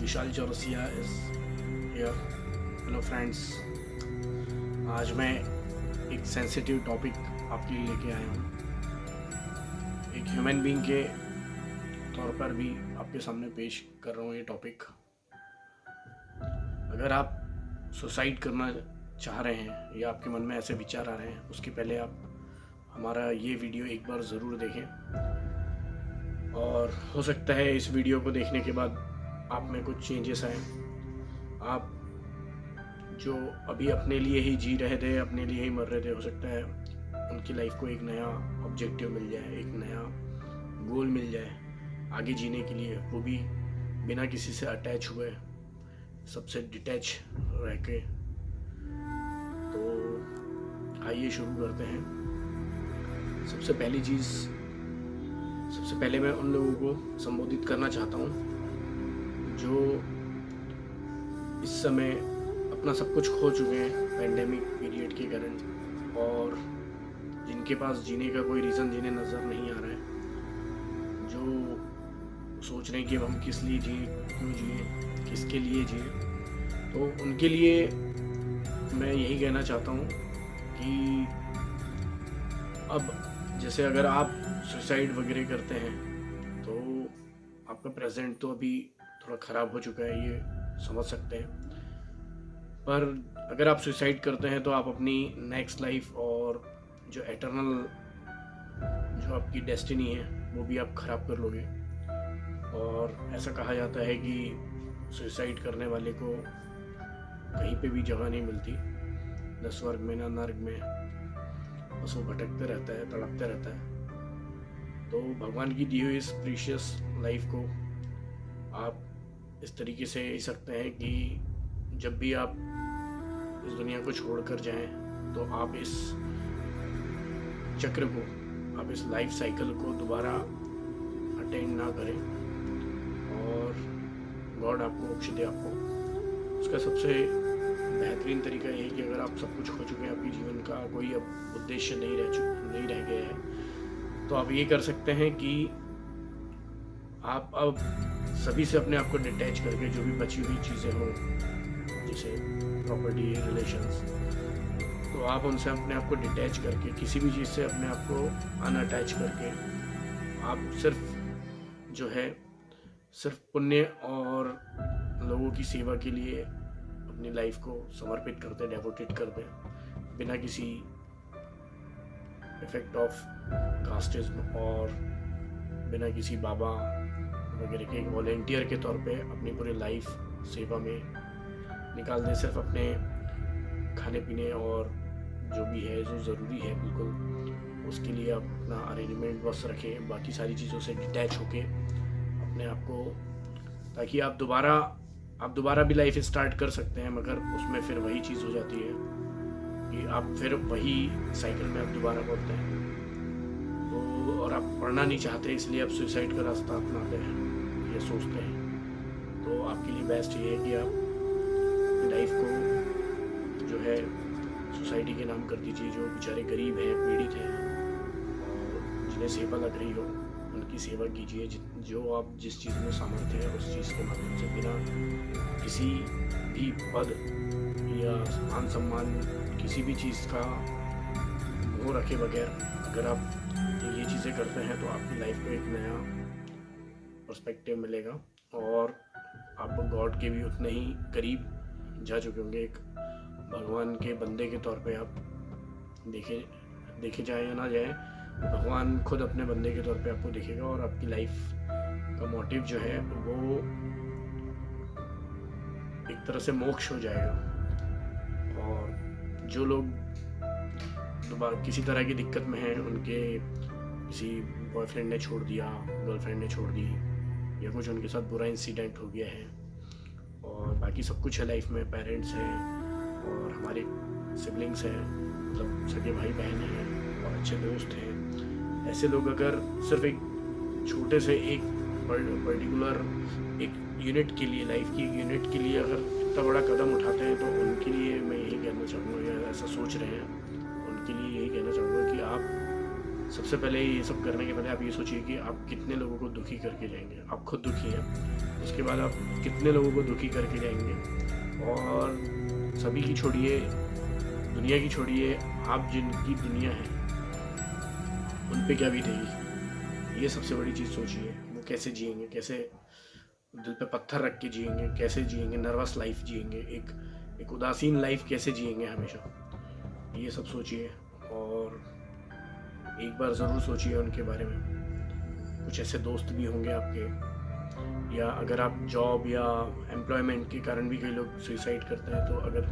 Vishal Chaurasia is here. Hello friends, आज मैं एक सेंसिटिव टॉपिक आपके लिए लेके आया हूँ। एक ह्यूमन बीइंग के तौर पर भी आपके सामने पेश कर रहा हूँ ये टॉपिक। अगर आप सुसाइड करना चाह रहे हैं या आपके मन में ऐसे विचार आ रहे हैं, उसके पहले आप हमारा ये वीडियो एक बार ज़रूर देखें। और हो सकता है इस वीडियो को देखने के बाद आप में कुछ चेंजेस आए। आप जो अभी अपने लिए ही जी रहे थे, अपने लिए ही मर रहे थे, हो सकता है उनकी लाइफ को एक नया ऑब्जेक्टिव मिल जाए, एक नया गोल मिल जाए आगे जीने के लिए, वो भी बिना किसी से अटैच हुए, सबसे डिटैच रह के। तो आइए शुरू करते हैं। सबसे पहले मैं उन लोगों को संबोधित करना चाहता हूँ जो इस समय अपना सब कुछ खो चुके हैं पैंडेमिक पीरियड के कारण, और जिनके पास जीने का कोई रीज़न जिन्हें नज़र नहीं आ रहा है, जो सोच रहे हैं कि अब हम किस लिए जिए, क्यों जिए, किसके लिए जिए। तो उनके लिए मैं यही कहना चाहता हूँ कि अब जैसे अगर आप सुसाइड वगैरह करते हैं तो आपका प्रेजेंट तो अभी थोड़ा ख़राब हो चुका है, ये समझ सकते हैं। पर अगर आप सुसाइड करते हैं तो आप अपनी नेक्स्ट लाइफ और जो एटर्नल जो आपकी डेस्टिनी है वो भी आप ख़राब कर लोगे। और ऐसा कहा जाता है कि सुसाइड करने वाले को कहीं पे भी जगह नहीं मिलती, न स्वर्ग में न नर्क में, बस वो भटकते रहता है, तड़पते रहता है। तो भगवान की दी हुई इस प्रीशियस लाइफ को आप इस तरीके से ही सकते हैं कि जब भी आप इस दुनिया को छोड़कर जाएं तो आप इस चक्र को, आप इस लाइफ साइकिल को दोबारा अटेंड ना करें और गॉड आपको मोक्ष दे। आपको उसका सबसे बेहतरीन तरीका ये है कि अगर आप सब कुछ खो चुके हैं, आपके जीवन का कोई अब उद्देश्य नहीं रह गया है, तो आप ये कर सकते हैं कि आप अब सभी से अपने आप को डिटैच करके, जो भी बची हुई चीज़ें हों जैसे प्रॉपर्टी, रिलेशंस, तो आप उनसे अपने आप को डिटैच करके, किसी भी चीज़ से अपने आप को अनअटैच करके, आप सिर्फ पुण्य और लोगों की सेवा के लिए अपनी लाइफ को समर्पित करते, डेवोटेड करते, बिना किसी इफेक्ट ऑफ कास्टिज्म और बिना किसी बाबा वगैरह के वॉलेंटियर के तौर पे अपनी पूरी लाइफ सेवा में निकाल दें। सिर्फ अपने खाने पीने और जो भी है, जो ज़रूरी है बिल्कुल, उसके लिए आप अपना अरेंजमेंट बस रखें, बाकी सारी चीज़ों से डिटैच होके अपने आप को, ताकि आप दोबारा भी लाइफ स्टार्ट कर सकते हैं। मगर उसमें फिर वही चीज़ हो जाती है कि आप फिर वही साइकिल में आप दोबारा पढ़ते हैं। तो और आप पढ़ना नहीं चाहते, इसलिए आप सुसाइड का रास्ता अपनाते हैं या सोचते हैं। तो आपके लिए बेस्ट ये है कि आप लाइफ को जो है सोसाइटी के नाम कर दीजिए। जो बेचारे गरीब हैं, पीड़ित हैं और जिन्हें सेवा लग रही हो, उनकी सेवा कीजिए। जो आप जिस चीज़ में सामर्थ्य है उस चीज़ के माध्यम से, बिना किसी भी पद या मान सम्मान, किसी भी चीज़ का मोह रखे बगैर अगर आप ये चीज़ें करते हैं तो आपकी लाइफ को एक नया पर्सपेक्टिव मिलेगा और आप गॉड के भी उतने ही करीब जा चुके होंगे। एक भगवान के बंदे के तौर पे आप देखे जाए या ना जाए, भगवान खुद अपने बंदे के तौर पे आपको देखेगा और आपकी लाइफ का मोटिव जो है वो एक तरह से मोक्ष हो जाएगा। और जो लोग दोबारा किसी तरह की दिक्कत में हैं, उनके किसी बॉयफ्रेंड ने छोड़ दिया, गर्लफ्रेंड ने छोड़ दी, या कुछ उनके साथ बुरा इंसिडेंट हो गया है, और बाकी सब कुछ है लाइफ में, पेरेंट्स हैं और हमारे सिबलिंग्स हैं, मतलब सगे भाई बहन हैं और अच्छे दोस्त हैं। ऐसे लोग अगर सिर्फ एक छोटे से एक पर्टिकुलर एक यूनिट के लिए, लाइफ की एक यूनिट के लिए अगर इतना बड़ा कदम उठाते हैं, तो उनके लिए मैं यही कहना चाहूँगा, या ऐसा सोच रहे हैं, उनके लिए यही कहना चाहूँगा कि आप सबसे पहले ये सब करने के पहले आप ये सोचिए कि आप कितने लोगों को दुखी करके जाएंगे। आप खुद दुखी हैं, उसके बाद आप कितने लोगों को दुखी करके जाएंगे। और सभी की छोड़िए, दुनिया की छोड़िए, आप जिनकी दुनिया है उन पे क्या बीतेगी, ये सबसे बड़ी चीज़ सोचिए। वो कैसे जिएंगे, कैसे दिल पे पत्थर रख के जिएंगे, कैसे जिएंगे, नर्वस लाइफ जिएंगे, एक उदासीन लाइफ कैसे जिएंगे हमेशा, ये सब सोचिए। और एक बार ज़रूर सोचिए उनके बारे में। कुछ ऐसे दोस्त भी होंगे आपके, या अगर आप जॉब या एम्प्लॉयमेंट के कारण भी कई लोग सुसाइड करते हैं, तो अगर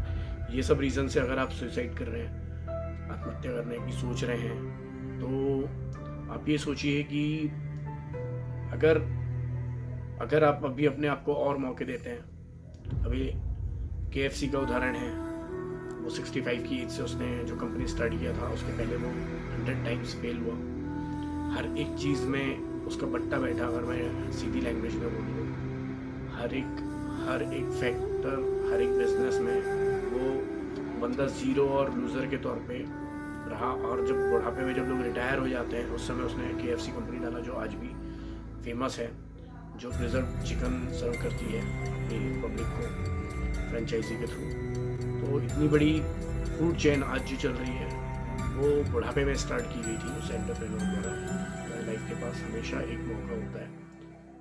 ये सब रीज़न से अगर आप सुसाइड कर रहे हैं, आत्महत्या करने की सोच रहे हैं, तो आप ये सोचिए कि अगर आप अभी अपने आप को और मौके देते हैं। अभी KFC का उदाहरण है, वो 65 की एज से उसने जो कंपनी स्टार्ट किया था, उसके पहले वो 100 टाइम्स फेल हुआ। हर एक चीज़ में उसका बट्टा बैठा, अगर मैं सीधी लैंग्वेज में बोलूँ, हर एक फैक्टर, हर एक बिजनेस में वो बंदा ज़ीरो और लूज़र के तौर पे रहा। और जब बुढ़ापे में जब लोग रिटायर हो जाते हैं, उस समय उसने KFC कंपनी डाला, जो आज भी फेमस है, जो प्रिजर्व चिकन सर्व करती है अपनी पब्लिक को फ्रेंचाइजी के थ्रू। तो इतनी बड़ी फूड चेन आज जो चल रही है, वो बुढ़ापे में स्टार्ट की गई थी उस एंटरप्रेन्योर द्वारा। लाइफ के पास हमेशा एक मौका होता है,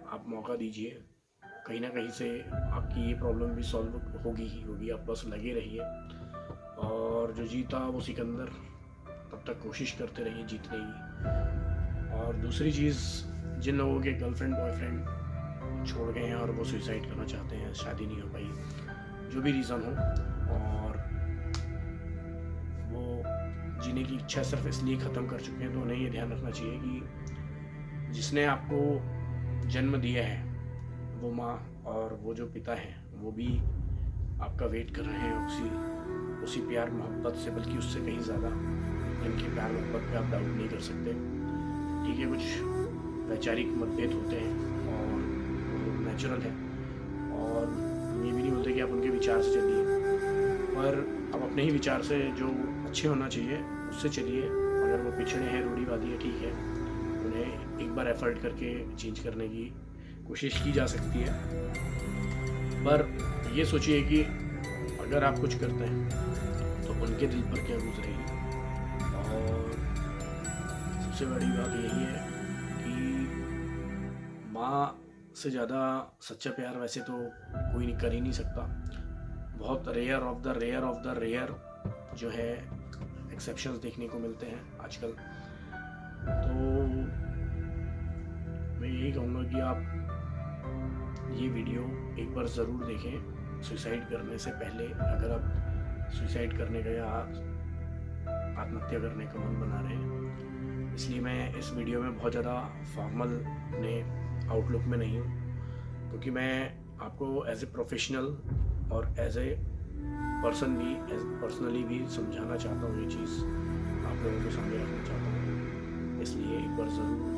आप मौका दीजिए, कहीं ना कहीं से आपकी ये प्रॉब्लम भी सॉल्व होगी ही होगी। आप बस लगे रहिए, और जो जीता वो सिकंदर, तब तक कोशिश करते रहिए जीतने की। और दूसरी चीज़, जिन लोगों के गर्लफ्रेंड बॉयफ्रेंड छोड़ गए हैं और वो सुसाइड करना चाहते हैं, शादी नहीं हो पाई, जो भी रीज़न हो, और वो जीने की इच्छा सिर्फ इसलिए ख़त्म कर चुके हैं, तो उन्हें ये ध्यान रखना चाहिए कि जिसने आपको जन्म दिया है, वो माँ और वो जो पिता हैं, वो भी आपका वेट कर रहे हैं उसी प्यार मोहब्बत से, बल्कि उससे कहीं ज़्यादा। इनके प्यार मोहब्बत पे आप डाउट नहीं कर सकते। ठीक है, कुछ वैचारिक मतभेद होते हैं और नेचुरल है, और ये भी नहीं बोलते कि आप उनके विचार से चलिए, पर आप अपने ही विचार से जो अच्छे होना चाहिए उससे चलिए। अगर वो पिछड़े हैं, रूढ़िवादी है, ठीक है, उन्हें एक बार एफर्ट करके चेंज करने की कोशिश की जा सकती है। पर ये सोचिए कि अगर आप कुछ करते हैं तो उनके दिल पर क्या गुजरेगी। और सबसे बड़ी बात यही है कि माँ से ज़्यादा सच्चा प्यार वैसे तो कोई कर ही नहीं सकता। बहुत रेयर ऑफ द रेयर जो है एक्सेप्शंस देखने को मिलते हैं आजकल। तो मैं यही कहूँगा कि आप ये वीडियो एक बार ज़रूर देखें। सुसाइड करने से पहले, अगर आप सुसाइड करने का या आत्महत्या करने का मन बना रहे हैं, इसलिए मैं इस वीडियो में बहुत ज़्यादा फॉर्मल अपने आउटलुक में नहीं हूँ, क्योंकि मैं आपको एज ए प्रोफेशनल और एज ए पर्सन भी पर्सनली भी समझाना चाहता हूँ। ये चीज़ आप लोगों के सामने रखना चाहता हूँ, इसलिए एक बार ज़रूर